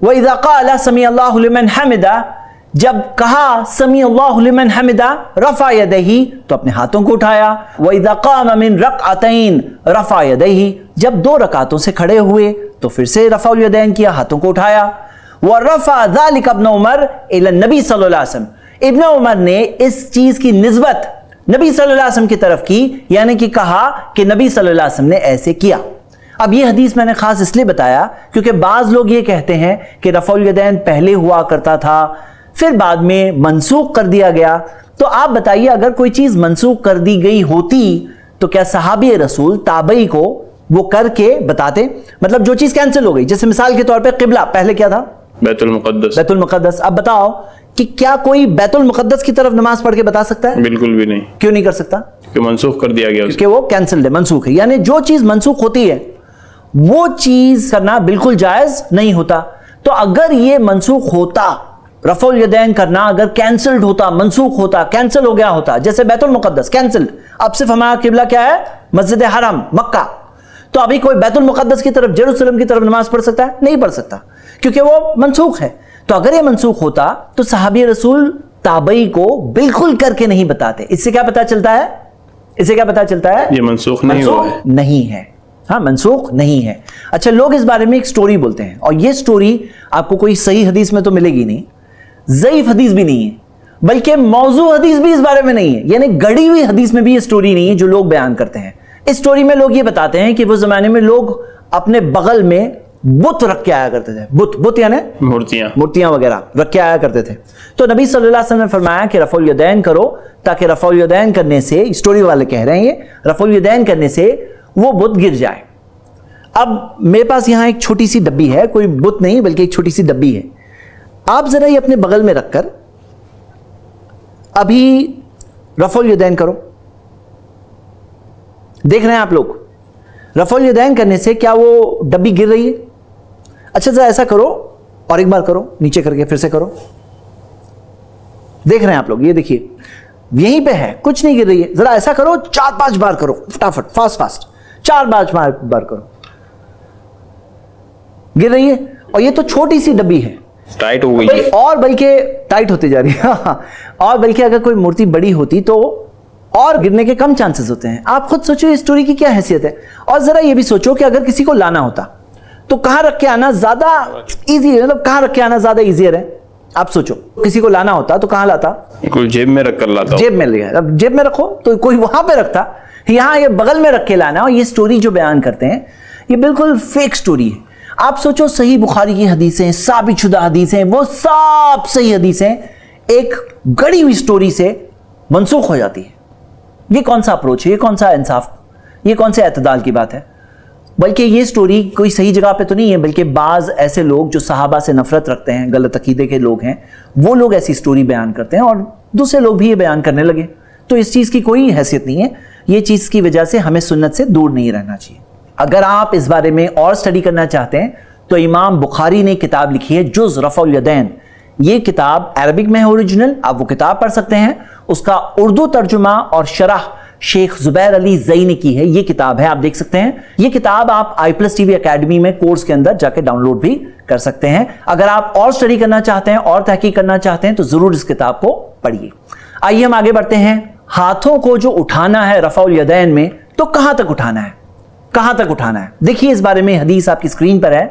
وَإِذَا قَالَ سَمِعَ اللَّهُ لِمَنْ حَمِدَ، جب کہا سمیع اللہ لمن حمدہ رفع یدیہ تو اپنے ہاتھوں کو اٹھایا. وَإِذَا قَامَ مِنْ رَكْعَتَيْنِ رفع یدیہ، جب 2 رکعتوں سے کھڑے ہوئے تو پھر سے رفع الیدین کیا، ہاتھوں کو اٹھایا. وَرَفَعَ ذَلِكَ ابْنُ عُمَرَ إِلَى النَّبِي صلی اللہ علیہ وسلم، ابن عمر نے اس چیز کی نسبت نبی صلی اللہ علیہ وسلم کی طرف کی، یعنی کہ کہا کہ نبی صلی اللہ علیہ وسلم نے ایسے کیا. اب یہ حدیث میں نے خاص اس لیے بتایا کیونکہ بعض لوگ یہ کہتے ہیں کہ رفع الیدین پہلے ہوا کرتا تھا پھر بعد میں منسوخ کر دیا گیا. تو آپ بتائیے اگر کوئی چیز منسوخ کر دی گئی ہوتی تو کیا صحابی رسول تابعی کو وہ کر کے بتاتے؟ مطلب جو چیز کینسل ہو گئی، جیسے مثال کے طور پہ قبلہ پہلے کیا تھا؟ بیت المقدس. بیت المقدس. اب بتاؤ کہ کیا کوئی بیت المقدس کی طرف نماز پڑھ کے بتا سکتا ہے؟ بالکل بھی نہیں. کیوں نہیں کر سکتا؟ کہ منسوخ کر دیا گیا، کہ وہ کینسل ہے، منسوخ ہے. یعنی جو چیز منسوخ ہوتی ہے وہ چیز کرنا بالکل جائز نہیں ہوتا. تو اگر یہ منسوخ ہوتا، رفع الیدین کرنا اگر کینسلڈ ہوتا، منسوخ ہوتا، کینسل ہو گیا ہوتا، جیسے بیت المقدس کینسلڈ، اب صرف ہمارا قبلہ کیا ہے؟ مسجد حرم مکہ. تو ابھی کوئی بیت المقدس کی طرف، جیروسلم کی طرف نماز پڑھ سکتا ہے؟ نہیں پڑھ سکتا کیونکہ وہ منسوخ ہے. تو اگر یہ منسوخ ہوتا تو صحابی رسول تابعی کو بالکل کر کے نہیں بتاتے. اس سے کیا پتا چلتا ہے؟ اس سے کیا پتا چلتا ہے؟ یہ منسوخ نہیں ہوا ہے. نہیں ہے. ہاں منسوخ نہیں ہے. اچھا، لوگ اس بارے میں ایک سٹوری بولتے ہیں اور یہ سٹوری آپ کو کوئی صحیح حدیث میں تو ملے گی نہیں، ضعیف حدیث بھی نہیں ہے، بلکہ موضوع حدیث بھی اس بارے میں نہیں ہے. یعنی گڑی ہوئی حدیث میں بھی یہ سٹوری نہیں ہے جو لوگ بیان کرتے ہیں. اس سٹوری میں لوگ یہ بتاتے ہیں کہ وہ زمانے میں لوگ اپنے بغل میں بت رکھ کے آیا کرتے تھے. بت یعنی مورتیاں وغیرہ رکھ کے آیا کرتے تھے. تو نبی صلی اللہ علیہ وسلم نے فرمایا کہ رفع الیدین کرو، تاکہ رفع الیدین کرنے سے، سٹوری والے کہہ رہے ہیں یہ، رفع الیدین کرنے سے وہ بت گر جائے. اب میرے پاس یہاں ایک چھوٹی سی ڈبی ہے، کوئی بت نہیں بلکہ ایک چھوٹی سی ڈبی ہے. آپ ذرا یہ اپنے بغل میں رکھ کر ابھی رفع الیدین کرو. دیکھ رہے ہیں آپ لوگ رفع الیدین کرنے سے کیا وہ ڈبی گر رہی ہے؟ اچھا ذرا ایسا کرو اور ایک بار کرو، نیچے کر کے پھر سے کرو. دیکھ رہے ہیں آپ لوگ، یہ دیکھیے یہیں پہ ہے، کچھ نہیں گر رہی ہے. ذرا ایسا کرو، 4-5 بار کرو، فٹافٹ، فاسٹ 4-5 بار کرو. گر رہی ہے. اور یہ تو چھوٹی سی ڈبی ہے، ٹائٹ ہو گئی ہے، اور بلکہ ٹائٹ ہوتی جا رہی ہے. اور بلکہ اگر کوئی مورتی بڑی ہوتی تو اور گرنے کے کم چانسز ہوتے ہیں. آپ خود سوچو اس سٹوری کی کیا حیثیت ہے. اور ذرا یہ بھی سوچو کہ اگر کسی کو لانا ہوتا تو کہاں رکھ کے آنا زیادہ ایزی ہے؟ مطلب کہاں رکھ کے آنا زیادہ ایزیئر ہے؟ آپ سوچو کسی کو لانا ہوتا تو کہاں لاتا؟ کوئی جیب میں رکھ کر لاتا. جیب میں لیا. اب جیب میں رکھو تو کوئی وہاں پہ رکھتا، یہاں یہ بغل میں رکھ کے لانا. اور یہ سٹوری جو بیان کرتے ہیں یہ بالکل فیک سٹوری ہے. آپ سوچو صحیح بخاری کی حدیثیں، ثابت شدہ حدیثیں، وہ سب صحیح حدیثیں ایک گڑی ہوئی سٹوری سے منسوخ ہو جاتی ہے. یہ کون سا اپروچ ہے؟ یہ کون سا انصاف؟ یہ کون سے اعتدال کی بات ہے؟ بلکہ یہ سٹوری کوئی صحیح جگہ پہ تو نہیں ہے، بلکہ بعض ایسے لوگ جو صحابہ سے نفرت رکھتے ہیں، غلط عقیدے کے لوگ ہیں، وہ لوگ ایسی سٹوری بیان کرتے ہیں اور دوسرے لوگ بھی یہ بیان کرنے لگے. تو اس چیز کی کوئی حیثیت نہیں ہے. یہ چیز کی وجہ سے ہمیں سنت سے دور نہیں رہنا چاہیے. اگر آپ اس بارے میں اور سٹڈی کرنا چاہتے ہیں تو امام بخاری نے کتاب لکھی ہے جز رفع الیدین. یہ کتاب عربک میں ہے اوریجنل، آپ وہ کتاب پڑھ سکتے ہیں. اس کا اردو ترجمہ اور شرح شیخ زبیر علی زئی نے کی ہے. یہ کتاب ہے، آپ دیکھ سکتے ہیں. یہ کتاب آپ i+TV اکیڈمی میں کورس کے اندر جا کے ڈاؤن لوڈ بھی کر سکتے ہیں. اگر آپ اور سٹڈی کرنا چاہتے ہیں اور تحقیق کرنا چاہتے ہیں تو ضرور اس کتاب کو پڑھیے. آئیے ہم آگے بڑھتے ہیں. ہاتھوں کو جو اٹھانا ہے رفع الیدین میں تو کہاں تک اٹھانا ہے؟ کہاں تک اٹھانا ہے؟ دیکھیے اس بارے میں حدیث آپ کی اسکرین پر ہے.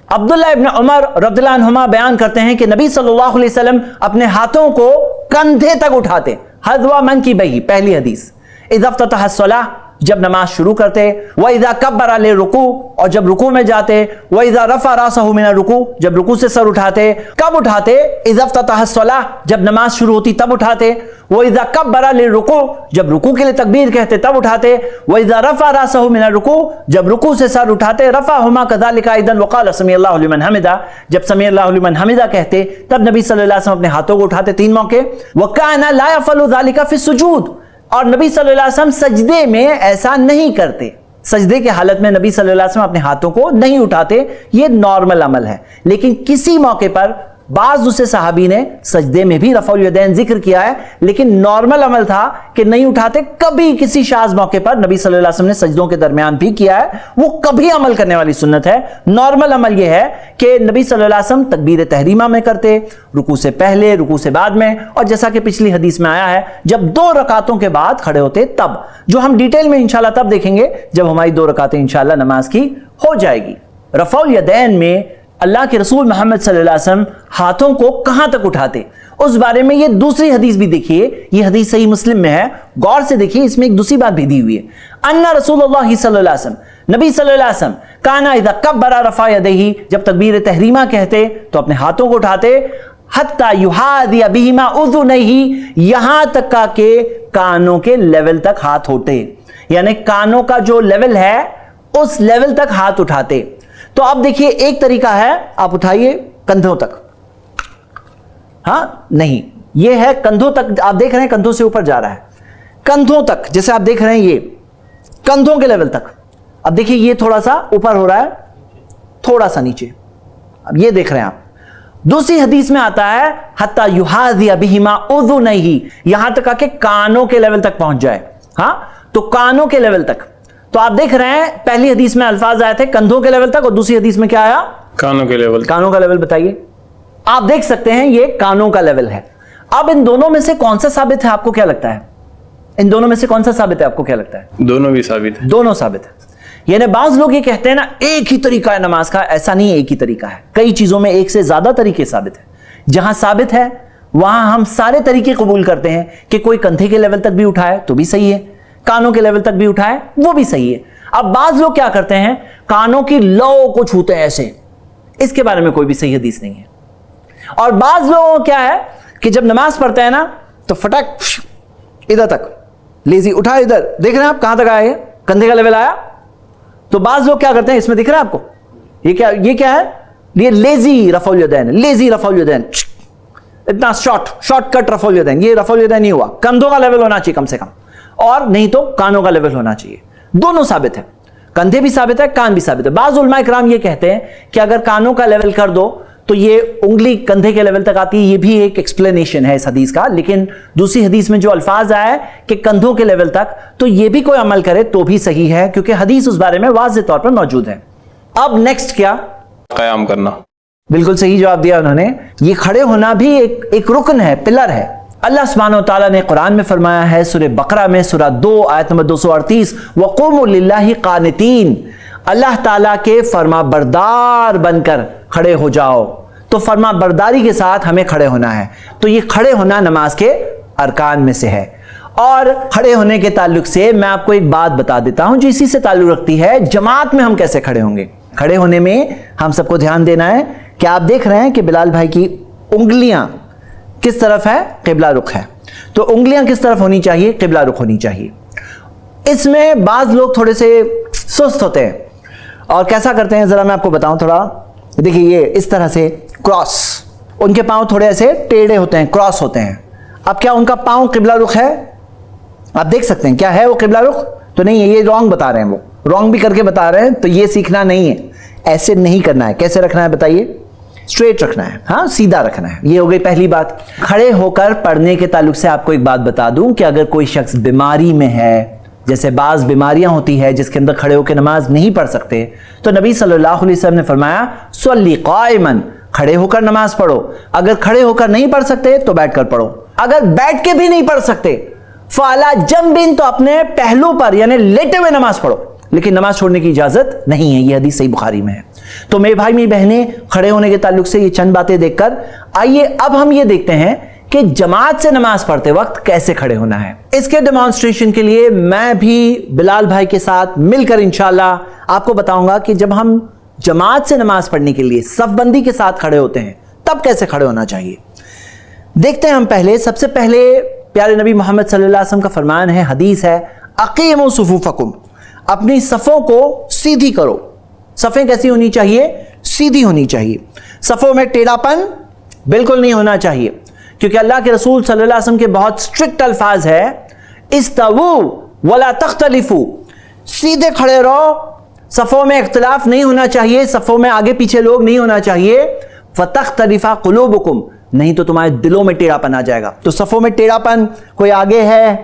عبداللہ ابن عمر رضی اللہ عنہما بیان کرتے ہیں کہ نبی صلی اللہ علیہ وسلم اپنے ہاتھوں کو کندھے تک اٹھاتے. حذو منکبیہ، پہلی حدیث. اذا افتتح الصلاۃ، جب نماز شروع کرتے. وَإِذَا كَبَّرَ لِلرُّكُوعِ، اور جب رکوع میں جاتے. وَإِذَا رَفَعَ رَأْسَهُ مِنَ الرُّكُوعِ، جب رکوع سے سر اٹھاتے. کب اٹھاتے؟ اذا افتتح الصلاۃ، جب نماز شروع ہوتی تب اٹھاتے. وَإِذَا كَبَّرَ لِلرُّكُوعِ، جب رکوع کے لیے تکبیر کہتے تب اٹھاتے. وَإِذَا رَفَعَ رَأْسَهُ مِنَ الرُّكُوعِ، جب رکوع سے سر اٹھاتے. رَفَعَهُمَا كَذَلِكَ أَيْضًا وَقَالَ سَمِعَ اللَّهُ لِمَنْ حَمِدَهُ، جب سمع اللہ لمن حمدہ کہتے تب نبی صلی اللہ علیہ وسلم اپنے ہاتھوں کو اٹھاتے 3 موقع. وَكَانَ لَا يَفْعَلُ ذَلِكَ فِي السُّجُودِ، اور نبی صلی اللہ علیہ وسلم سجدے میں ایسا نہیں کرتے. سجدے کے حالت میں نبی صلی اللہ علیہ وسلم اپنے ہاتھوں کو نہیں اٹھاتے. یہ نارمل عمل ہے. لیکن کسی موقع پر بعض دوسرے صحابی نے سجدے میں بھی رفع الیدین ذکر کیا ہے، لیکن نارمل عمل تھا کہ نہیں اٹھاتے. کبھی کسی شاذ موقع پر نبی صلی اللہ علیہ وسلم نے سجدوں کے درمیان بھی کیا ہے، وہ کبھی عمل کرنے والی سنت ہے. نارمل عمل یہ ہے کہ نبی صلی اللہ علیہ وسلم تکبیر تحریمہ میں کرتے، رکوع سے پہلے، رکوع سے بعد میں، اور جیسا کہ پچھلی حدیث میں آیا ہے جب 2 رکعتوں کے بعد کھڑے ہوتے تب، جو ہم ڈیٹیل میں انشاءاللہ تب دیکھیں گے جب ہماری 2 رکعتیں انشاءاللہ نماز کی ہو جائے گی. رفع الیدین میں اللہ کے رسول محمد صلی اللہ علیہ وسلم ہاتھوں کو کہاں تک اٹھاتے، اس بارے میں یہ دوسری حدیث بھی دیکھیے. یہ حدیث صحیح مسلم میں ہے، غور سے دیکھیے، اس میں ایک دوسری بات بھی دی ہوئی ہے. ان رسول اللہ صلی اللہ علیہ وسلم، نبی صلی اللہ علیہ وسلم، کانا اذا کبر رفع یدیہ، جب تکبیر تحریمہ کہتے تو اپنے ہاتھوں کو اٹھاتے، حتی یحاذی بہما اذنیہ، یہاں تک کہ کانوں کے لیول تک ہاتھ ہوتے، یعنی کانوں کا جو لیول ہے اس لیول تک ہاتھ اٹھاتے. تو اب دیکھیے ایک طریقہ ہے، آپ اٹھائیے کندھوں تک، ہاں نہیں، یہ ہے کندھوں تک، آپ دیکھ رہے ہیں کندھوں سے اوپر جا رہا ہے، کندھوں تک، جیسے آپ دیکھ رہے ہیں یہ کندھوں کے لیول تک. اب دیکھیے یہ تھوڑا سا اوپر ہو رہا ہے، تھوڑا سا نیچے. اب یہ دیکھ رہے ہیں آپ، دوسری حدیث میں آتا ہے حتی یحاذی بہما اذنیہ، یہاں تک کہ کانوں کے لیول تک پہنچ جائے. ہاں تو کانوں کے لیول تک. تو آپ دیکھ رہے ہیں پہلی حدیث میں الفاظ آئے تھے کندھوں کے لیول تک، اور دوسری حدیث میں کیا آیا؟ کانوں کے لیول. کانوں کا لیول بتائیے. آپ دیکھ سکتے ہیں یہ کانوں کا لیول ہے. اب ان دونوں میں سے کون سا ثابت ہے، آپ کو کیا لگتا ہے؟ ان دونوں میں سے کون سا ثابت ہے، آپ کو کیا لگتا ہے؟ دونوں بھی ثابت ہے. دونوں ثابت ہے. یعنی بعض لوگ یہ کہتے ہیں نا ایک ہی طریقہ ہے نماز کا، ایسا نہیں ہے ایک ہی طریقہ ہے، کئی چیزوں میں ایک سے زیادہ طریقے ثابت ہے. جہاں ثابت ہے وہاں ہم سارے طریقے قبول کرتے ہیں، کہ کوئی کندھے کے لیول تک بھی اٹھائے تو بھی صحیح ہے، کانوں کے لیول تک بھی اٹھائے وہ بھی صحیح ہے. اب بعض لوگ کیا کرتے ہیں، کانوں کی لو کو چھوتے ہیں ایسے، اس کے بارے میں کوئی بھی صحیح حدیث نہیں ہے. اور بعض لوگوں کیا ہے کہ جب نماز پڑھتے ہیں نا تو فٹک ادھر تک لیزی اٹھا، ادھر دیکھ رہے ہیں آپ کہاں تک آئے، کندھے کا لیول آیا. تو بعض لوگ کیا کرتے ہیں، اس میں دکھ رہا ہے آپ کو، یہ کیا ہے، یہ لیزی رفع الیدین، لیزی رفع الیدین، اتنا شارٹ کٹ رفع الیدین. یہ رفع الیدین نہیں ہوا، کندھوں کا لیول ہونا چاہیے کم سے کم، اور نہیں تو کانوں کا لیول ہونا چاہیے. دونوں ثابت ہے، کندھے بھی ثابت ہے، کان بھی ثابت ہے. بعض علماء کرام یہ کہتے ہیں کہ اگر کانوں کا لیول کر دو تو یہ انگلی کندھے کے لیول تک آتی ہے. یہ بھی ایک ایکسپلینیشن ہے اس حدیث کا، لیکن دوسری حدیث میں جو الفاظ آئے کہ کندھوں کے لیول تک، تو یہ بھی کوئی عمل کرے تو بھی صحیح ہے، کیونکہ حدیث اس بارے میں واضح طور پر موجود ہے. اب نیکسٹ کیا، قیام کرنا. بالکل صحیح جواب دیا انہوں نے. یہ کھڑے ہونا بھی ایک رکن ہے، پلر ہے. اللہ سبحانہ و تعالیٰ نے قرآن میں فرمایا ہے سورہ بقرہ میں سورہ 2 آیت نمبر 238، وَقُومُوا لِلَّهِ قَانِتِينَ، اللہ تعالیٰ کے فرما بردار بن کر کھڑے ہو جاؤ. تو فرما برداری کے ساتھ ہمیں کھڑے ہونا ہے. تو یہ کھڑے ہونا نماز کے ارکان میں سے ہے. اور کھڑے ہونے کے تعلق سے میں آپ کو ایک بات بتا دیتا ہوں جو اسی سے تعلق رکھتی ہے، جماعت میں ہم کیسے کھڑے ہوں گے. کھڑے ہونے میں ہم سب کو دھیان دینا ہے کہ آپ دیکھ رہے ہیں کہ بلال بھائی کی انگلیاں کس طرف ہے، قبلہ رخ ہے. تو انگلیاں کس طرف ہونی چاہیے، قبلہ رخ ہونی چاہیے. اس میں بعض لوگ تھوڑے سے سست ہوتے ہیں اور کیسا کرتے ہیں، ذرا میں آپ کو بتاؤں. تھوڑا دیکھیے یہ اس طرح سے کراس، ان کے پاؤں تھوڑے ایسے ٹیڑھے ہوتے ہیں، کراس ہوتے ہیں. اب کیا ان کا پاؤں قبلہ رخ ہے؟ آپ دیکھ سکتے ہیں کیا ہے وہ قبلہ رخ؟ تو نہیں ہے، یہ رانگ بتا رہے ہیں، وہ رانگ بھی کر کے بتا رہے ہیں. تو یہ سیکھنا نہیں ہے، ایسے نہیں کرنا ہے. کیسے رکھنا ہے بتائیے؟ اسٹریٹ رکھنا ہے، ہاں سیدھا رکھنا ہے. یہ ہو گئی پہلی بات. کھڑے ہو کر پڑھنے کے تعلق سے آپ کو ایک بات بتا دوں کہ اگر کوئی شخص بیماری میں ہے، جیسے بعض بیماریاں ہوتی ہے جس کے اندر کھڑے ہو کے نماز نہیں پڑھ سکتے، تو نبی صلی اللہ علیہ وسلم نے فرمایا صلی قائما، کھڑے ہو کر نماز پڑھو. اگر کھڑے ہو کر نہیں پڑھ سکتے تو بیٹھ کر پڑھو. اگر بیٹھ کے بھی نہیں پڑھ سکتے فعلی جنب، تو اپنے پہلو پر یعنی لیٹے ہوئے نماز پڑھو، لیکن نماز چھوڑنے کی اجازت نہیں ہے. یہ حدیث صحیح بخاری میں ہے. تو میرے بھائی میری بہنیں، کھڑے ہونے کے تعلق سے یہ چند باتیں دیکھ کر آئیے اب ہم یہ دیکھتے ہیں کہ جماعت سے نماز پڑھتے وقت کیسے کھڑے ہونا ہے. اس کے ڈیمانسٹریشن کے لیے میں بھی بلال بھائی کے ساتھ مل کر انشاءاللہ آپ کو بتاؤں گا کہ جب ہم جماعت سے نماز پڑھنے کے لیے صف بندی کے ساتھ کھڑے ہوتے ہیں تب کیسے کھڑے ہونا چاہیے. دیکھتے ہیں ہم پہلے، سب سے پہلے پیارے نبی محمد صلی اللہ علیہ وسلم کا فرمان ہے، حدیث ہے، اقیموا صفوفکم، اپنی صفوں کو سیدھی کرو. صفیں کیسی ہونی چاہیے؟ سیدھی ہونی چاہیے. صفوں میں ٹیڑھا پن بالکل نہیں ہونا چاہیے، کیونکہ اللہ کے رسول صلی اللہ علیہ وسلم کے بہت سٹرکٹ الفاظ ہے، استووا ولا تختلفوا، سیدھے کھڑے رہو، صفوں میں اختلاف نہیں ہونا چاہیے، صفوں میں آگے پیچھے لوگ نہیں ہونا چاہیے. فتختلف قلوبکم، نہیں تو تمہارے دلوں میں ٹیڑھاپن آ جائے گا۔ تو صفوں میں ٹیڑھاپن، کوئی آگے ہے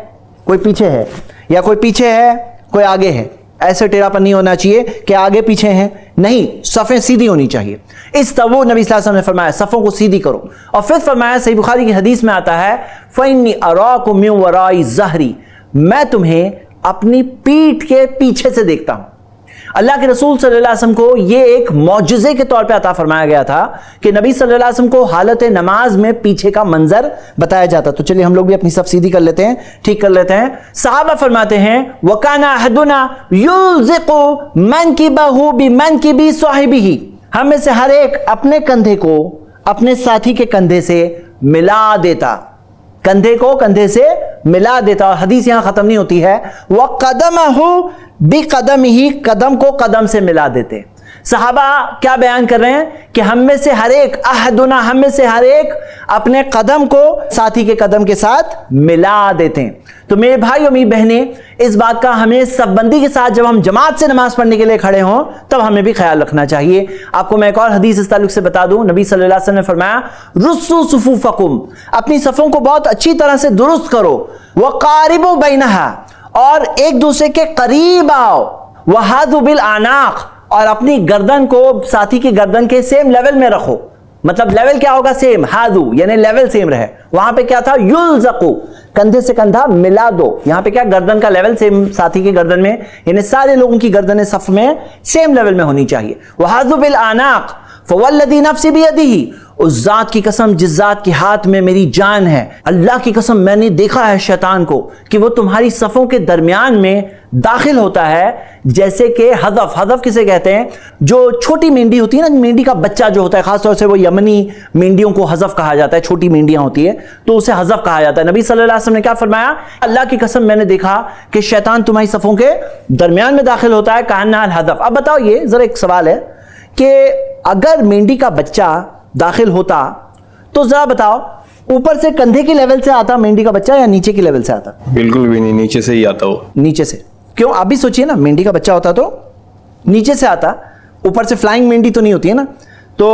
کوئی پیچھے ہے، یا کوئی پیچھے ہے کوئی آگے ہے، ایسے ٹیڑھاپن نہیں ہونا چاہیے کہ آگے پیچھے ہیں، نہیں، صفیں سیدھی ہونی چاہیے۔ استووا، نبی صلی اللہ علیہ وسلم نے فرمایا صفوں کو سیدھی کرو، اور پھر فرمایا صحیح بخاری کی حدیث میں آتا ہے فإنی اراکم من وراء ظہری، میں تمہیں اپنی پیٹھ کے پیچھے سے دیکھتا ہوں۔ اللہ کے رسول صلی اللہ علیہ وسلم کو یہ ایک معجزے کے طور پہ عطا فرمایا گیا تھا کہ نبی صلی اللہ علیہ وسلم کو حالت نماز میں پیچھے کا منظر بتایا جاتا۔ تو چلیے ہم لوگ بھی اپنی صف سیدھی کر لیتے ہیں، ٹھیک کر لیتے ہیں۔ صحابہ فرماتے ہیں وَكَانَ أَحَدُنَا يُلْزِقُ مَنْكِبَهُ بِمَنْكِبِ صَاحِبِهِ، ہم میں سے ہر ایک اپنے کندھے کو اپنے ساتھی کے کندھے سے ملا دیتا، کندھے کو کندھے سے ملا دیتا۔ اور حدیث یہاں ختم نہیں ہوتی ہے، وَقَدَمَهُ بِقَدَمِهِ، قدم کو قدم سے ملا دیتے۔ صحابہ کیا بیان کر رہے ہیں کہ ہم میں سے ہر ایک، احدنا، ہم میں سے ہر ایک اپنے قدم کو ساتھی کے قدم کے ساتھ ملا دیتے ہیں۔ تو میرے بھائی اور میری بہنیں، اس بات کا ہمیں سب بندی کے ساتھ جب ہم جماعت سے نماز پڑھنے کے لیے کھڑے ہوں تب ہمیں بھی خیال رکھنا چاہیے۔ آپ کو میں ایک اور حدیث اس تعلق سے بتا دوں، نبی صلی اللہ علیہ وسلم نے فرمایا رصوا صفوفکم، اپنی صفوں کو بہت اچھی طرح سے درست کرو، وقاربوا بینہا، اور ایک دوسرے کے قریب آؤ، وحاذوا بالاعناق، اور اپنی گردن کو ساتھی کی گردن کے سیم لیول میں رکھو۔ مطلب لیول کیا ہوگا؟ سیم، حاذو یعنی لیول سیم رہے۔ وہاں پہ کیا تھا؟ یلزقو، کندھے سے کندھا ملا دو۔ یہاں پہ کیا؟ گردن کا لیول سیم ساتھی کی گردن میں، یعنی سارے لوگوں کی گردنیں صف میں سیم لیول میں ہونی چاہیے۔ وحاذوا بالاعناق، فوالذی نفسی بیدہ، اس ذات کی قسم جس ذات کے ہاتھ میں میری جان ہے، اللہ کی قسم میں نے دیکھا ہے شیطان کو کہ وہ تمہاری صفوں کے درمیان میں داخل ہوتا ہے جیسے کہ حذف۔ حذف کسے کہتے ہیں؟ جو چھوٹی مینڈی ہوتی ہے نا، مینڈی کا بچہ جو ہوتا ہے، خاص طور سے وہ یمنی مینڈیوں کو حذف کہا جاتا ہے، چھوٹی مینڈیاں ہوتی ہے تو اسے حذف کہا جاتا ہے۔ نبی صلی اللہ علیہ وسلم نے کیا فرمایا؟ اللہ کی قسم میں نے دیکھا کہ شیطان تمہاری صفوں کے درمیان میں داخل ہوتا ہے، کہنا الحذف۔ اب بتاؤ، یہ ذرا ایک سوال ہے کہ اگر مینڈی کا بچہ داخل ہوتا تو ذرا بتاؤ اوپر سے کندھے کی لیول سے آتا مینڈی کا بچہ یا نیچے کی لیول سے آتا؟ بالکل بھی نہیں، نیچے سے ہی آتا وہ۔ نیچے سے۔ کیوں؟ آپ بھی سوچئے نا، مینڈی کا بچہ ہوتا تو نیچے سے آتا، اوپر سے فلائنگ مینڈی تو نہیں ہوتی ہے نا۔ تو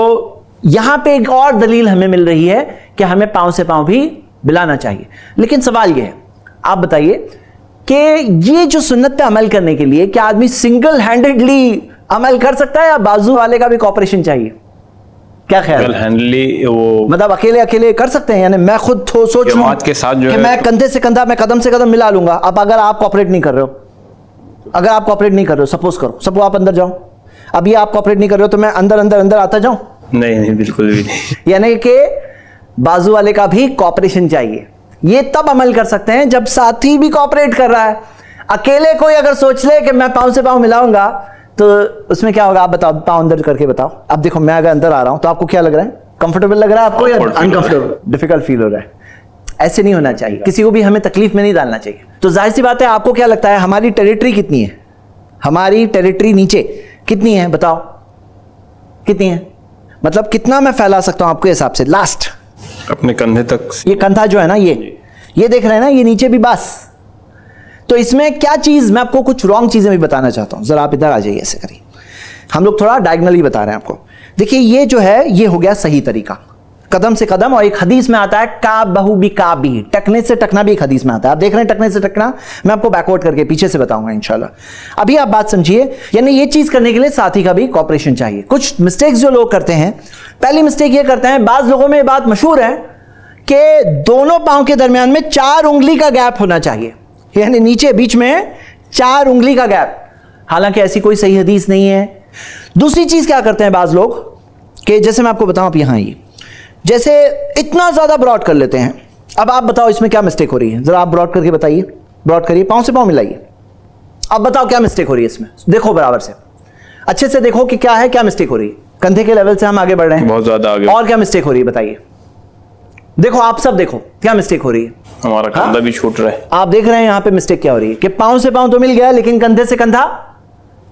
یہاں پہ ایک اور دلیل ہمیں مل رہی ہے کہ ہمیں پاؤں سے پاؤں بھی ملانا چاہیے۔ لیکن سوال یہ ہے، آپ بتائیے کہ یہ جو سنت پہ عمل کرنے کے لیے کیا آدمی سنگل ہینڈڈلی عمل کر سکتا ہے یا بازو والے کا بھی کوپریشن چاہیے؟ کیا خیال ہے؟ وہ مطلب اکیلے کر سکتے ہیں؟ یعنی میں خود سوچ لوں جماعت کے ساتھ جو کہ ہے میں کندھے سے کندھا، میں قدم سے قدم ملا لوں گا۔ اب اگر آپ کوپریٹ نہیں کر رہے ہو، سپوز کرو آپ اندر جاؤ، اب یہ آپ کوپریٹ نہیں کر رہے ہو تو میں اندر آتا جاؤں؟ نہیں، بالکل بھی نہیں۔ یعنی کہ بازو والے کا بھی کوپریشن چاہیے۔ یہ تب عمل کر سکتے ہیں جب ساتھی بھی کوپریٹ کر رہا ہے۔ اکیلے کوئی اگر سوچ لے کہ میں پاؤں سے پاؤں ملاؤں گا تو اس میں کیا ہوگا؟ آپ بتاؤ، پاؤں اندر کر کے بتاؤ۔ اب دیکھو، میں اگر اندر آ رہا ہوں تو آپ کو کیا لگ رہا ہے؟ کمفرٹیبل لگ رہا ہے آپ کو یا انکمفرٹیبل، ڈیفیکلٹ فیل ہو رہا ہے؟ ایسے نہیں ہونا چاہیے، کسی کو بھی ہمیں تکلیف میں نہیں ڈالنا چاہیے۔ تو ظاہر سی بات ہے، آپ کو کیا لگتا ہے ہماری ٹیریٹری کتنی ہے؟ ہماری ٹیریٹری نیچے کتنی ہے؟ بتاؤ کتنی ہے؟ مطلب کتنا میں پھیلا سکتا ہوں آپ کے حساب سے؟ لاسٹ اپنے کندھے تک۔ یہ کندھا جو ہے نا، یہ دیکھ رہے ہیں نا، یہ نیچے بھی بس۔ تو اس میں کیا چیز، میں آپ کو کچھ رانگ چیزیں بھی بتانا چاہتا ہوں، ذرا آپ ادھر آ جائیے، ایسے کریے، ہم لوگ تھوڑا ڈائگنلی بتا رہے ہیں آپ کو۔ دیکھیے، یہ جو ہے یہ ہو گیا صحیح طریقہ، قدم سے قدم۔ اور ایک حدیث میں آتا ہے کعبہ بکعبہ، ٹکنے سے ٹکنا بھی ایک حدیث میں آتا ہے۔ آپ دیکھ رہے ہیں ٹکنے سے ٹکنا، میں آپ کو بیکورڈ کر کے پیچھے سے بتاؤں گا انشاءاللہ۔ ابھی آپ بات سمجھیے، یعنی یہ چیز کرنے کے لیے ساتھی کا بھی کوپریشن چاہیے۔ کچھ مسٹیکس جو لوگ کرتے ہیں، پہلی مسٹیک یہ کرتے ہیں، بعض لوگوں میں یہ بات مشہور ہے کہ دونوں پاؤں کے درمیان میں 4 انگلی کا گیپ ہونا چاہیے، یعنی نیچے بیچ میں 4 انگلی کا گیپ۔ حالانکہ ایسی کوئی صحیح حدیث نہیں ہے۔ دوسری چیز کیا کرتے ہیں بعض لوگ کہ جیسے میں آپ کو بتاؤں، اب یہاں یہ جیسے اتنا زیادہ براڈ کر لیتے ہیں۔ اب آپ بتاؤ اس میں کیا مسٹیک ہو رہی ہے؟ ذرا آپ براڈ کر کے بتائیے، براڈ کریے، پاؤں سے پاؤں ملائیے۔ اب بتاؤ کیا مسٹیک ہو رہی ہے اس میں؟ دیکھو برابر سے، اچھے سے دیکھو کہ کیا ہے، کیا مسٹیک ہو رہی ہے۔ کندھے کے لیول سے ہم آگے بڑھ رہے ہیں، بہت زیادہ آگے۔ اور کیا مسٹیک ہو رہی ہے بتائیے؟ دیکھو آپ سب دیکھو کیا مسٹیک ہو رہی ہے۔ ہمارا کندھا بھی چھوٹ رہا ہے۔ آپ دیکھ رہے ہیں یہاں پہ مسٹیک کیا ہو رہی ہے کہ پاؤں سے پاؤں تو مل گیا لیکن کندھے سے کندھا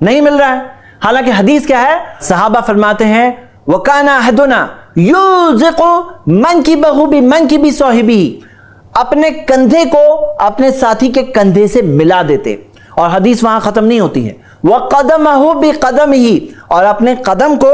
نہیں مل رہا ہے۔ حالانکہ حدیث کیا ہے؟ صحابہ فرماتے ہیں وَكَانَ أَحَدُنَا يُلْزِقُ مَنْكِبَهُ بِمَنْكِبِ صَاحِبِهِ، اپنے کندھے کو اپنے ساتھی کے کندھے سے ملا دیتے۔ اور حدیث وہاں ختم نہیں ہوتی ہے، وَقَدَمَهُ بِقَدَمِهِ، اور اپنے قدم کو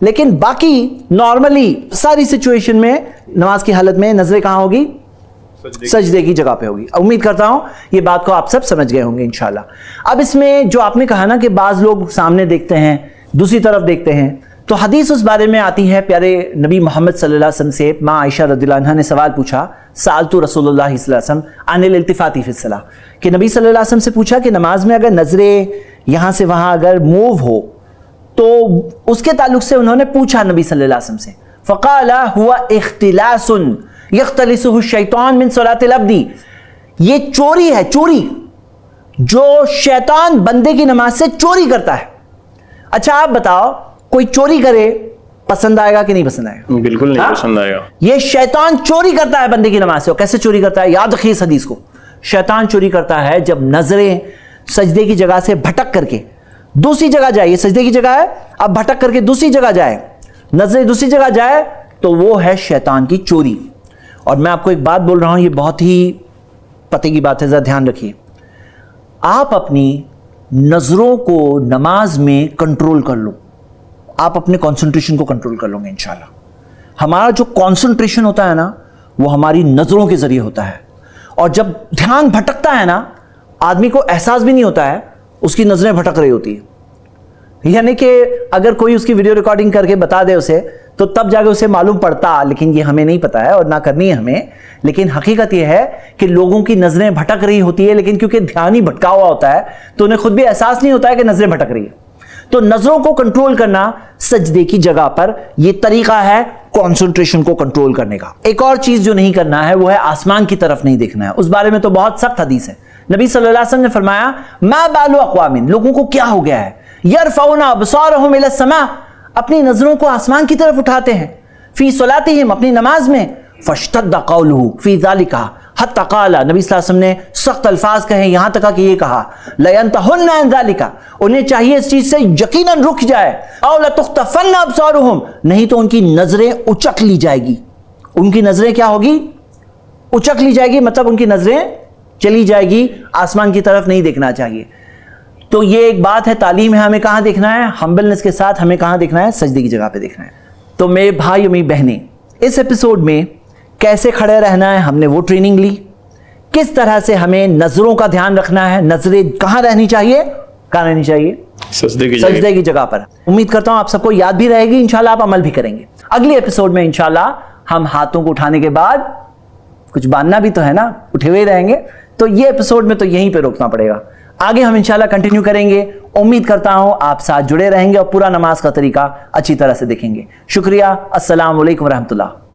لیکن باقی نارملی ساری سچویشن میں نماز کی حالت میں نظریں کہاں ہوگی؟ سجدے کی جگہ پہ ہوگی. امید کرتا ہوں یہ بات کو آپ سب سمجھ گئے ہوں گے انشاءاللہ. اب اس میں جو آپ نے کہا نا کہ بعض لوگ سامنے دیکھتے ہیں دوسری طرف دیکھتے ہیں، تو حدیث اس بارے میں آتی ہے. پیارے نبی محمد صلی اللہ علیہ وسلم سے ماں عائشہ رضی اللہ عنہا نے سوال پوچھا، سألت رسول اللہ صلی اللہ علیہ وسلم عن الالتفات فی الصلاۃ، کہ نبی صلی اللہ علیہ وسلم سے پوچھا کہ نماز میں اگر نظریں یہاں سے وہاں اگر موو ہو تو اس کے تعلق سے انہوں نے پوچھا نبی صلی اللہ علیہ وسلم سے. فقال هو اختلاس یختلسہ الشیطان من صلاۃ العبد، یہ چوری ہے، چوری جو شیطان بندے کی نماز سے چوری کرتا ہے. اچھا آپ بتاؤ کوئی چوری کرے پسند آئے گا کہ نہیں پسند آئے گا؟ بالکل نہیں پسند آئے گا. یہ شیطان چوری کرتا ہے بندے کی نماز سے. کیسے چوری کرتا ہے؟ یاد رکھیے اس حدیث کو. شیطان چوری کرتا ہے جب نظریں سجدے کی جگہ سے بھٹک کر کے دوسری جگہ جائے. یہ سجدے کی جگہ ہے، اب بھٹک کر کے دوسری جگہ جائے، نظریں دوسری جگہ جائے تو وہ ہے شیطان کی چوری. اور میں آپ کو ایک بات بول رہا ہوں، یہ بہت ہی پتے کی بات ہے، ذرا دھیان رکھیے. آپ اپنی نظروں کو نماز میں کنٹرول کر لو، آپ اپنے کانسنٹریشن کو کنٹرول کر لو گے انشاءاللہ. ہمارا جو کانسنٹریشن ہوتا ہے نا وہ ہماری نظروں کے ذریعے ہوتا ہے. اور جب دھیان بھٹکتا ہے نا آدمی کو احساس بھی نہیں ہوتا ہے اس کی نظریں بھٹک رہی ہوتی ہیں. یعنی کہ اگر کوئی اس کی ویڈیو ریکارڈنگ کر کے بتا دے اسے تو تب جا کے اسے معلوم پڑتا، لیکن یہ ہمیں نہیں پتا ہے اور نہ کرنی ہے ہمیں. لیکن حقیقت یہ ہے کہ لوگوں کی نظریں بھٹک رہی ہوتی ہے، لیکن کیونکہ دھیان ہی بھٹکا ہوا ہوتا ہے تو انہیں خود بھی احساس نہیں ہوتا ہے کہ نظریں بھٹک رہی ہیں. تو نظروں کو کنٹرول کرنا سجدے کی جگہ پر یہ طریقہ ہے کانسنٹریشن کو کنٹرول کرنے کا. ایک اور چیز جو نہیں کرنا ہے وہ ہے آسمان کی طرف نہیں دیکھنا ہے. اس بارے میں تو بہت سخت حدیث ہے. نبی صلی اللہ علیہ وسلم نے فرمایا ما بال اقوام، لوگوں کو کیا ہو گیا ہے، یرفعون ابصارهم الى السماء، اپنی نظروں کو آسمان کی طرف اٹھاتے ہیں، فی صلاتهم، اپنی نماز میں، فاشتد قوله فی ذلک حتی قال، نبی صلی اللہ علیہ وسلم نے سخت الفاظ کہے یہاں تک کہ یہ کہا لینتہن عن ذلک، انہیں چاہیے اس چیز سے یقیناً رک جائے، او لتخطفن ابصارهم، نہیں تو ان کی نظریں اچک لی جائے گی. ان کی نظریں کیا ہوگی؟ اچک لی جائے گی، مطلب ان کی نظریں چلی جائے گی، آسمان کی طرف نہیں دیکھنا چاہیے. تو یہ ایک بات ہے، تعلیم ہے ہمیں کہاں دیکھنا ہے، ہمبلنس کے ساتھ ہمیں کہاں دیکھنا ہے، سجدے کی جگہ پہ دیکھنا ہے. تو میرے بھائی اور میری بہنیں، اس ایپیسوڈ میں کیسے کھڑے رہنا ہے ہم نے وہ ٹریننگ لی، کس طرح سے ہمیں نظروں کا دھیان رکھنا ہے، نظریں کہاں رہنی چاہیے، کہاں رہنی چاہیے، سجدے کی جگہ پر. امید کرتا ہوں آپ سب کو یاد بھی رہے گی، انشاءاللہ آپ عمل بھی کریں گے. اگلی ایپیسوڈ میں انشاءاللہ ہم ہاتھوں کو اٹھانے کے بعد کچھ باندھنا بھی تو ہے نا، اٹھے ہوئے رہیں گے، تو یہ ایپیسوڈ میں تو یہیں پہ روکنا پڑے گا. آگے ہم انشاءاللہ کنٹینیو کریں گے. امید کرتا ہوں آپ ساتھ جڑے رہیں گے اور پورا نماز کا طریقہ اچھی طرح سے دیکھیں گے. شکریہ. السلام علیکم ورحمۃ اللہ.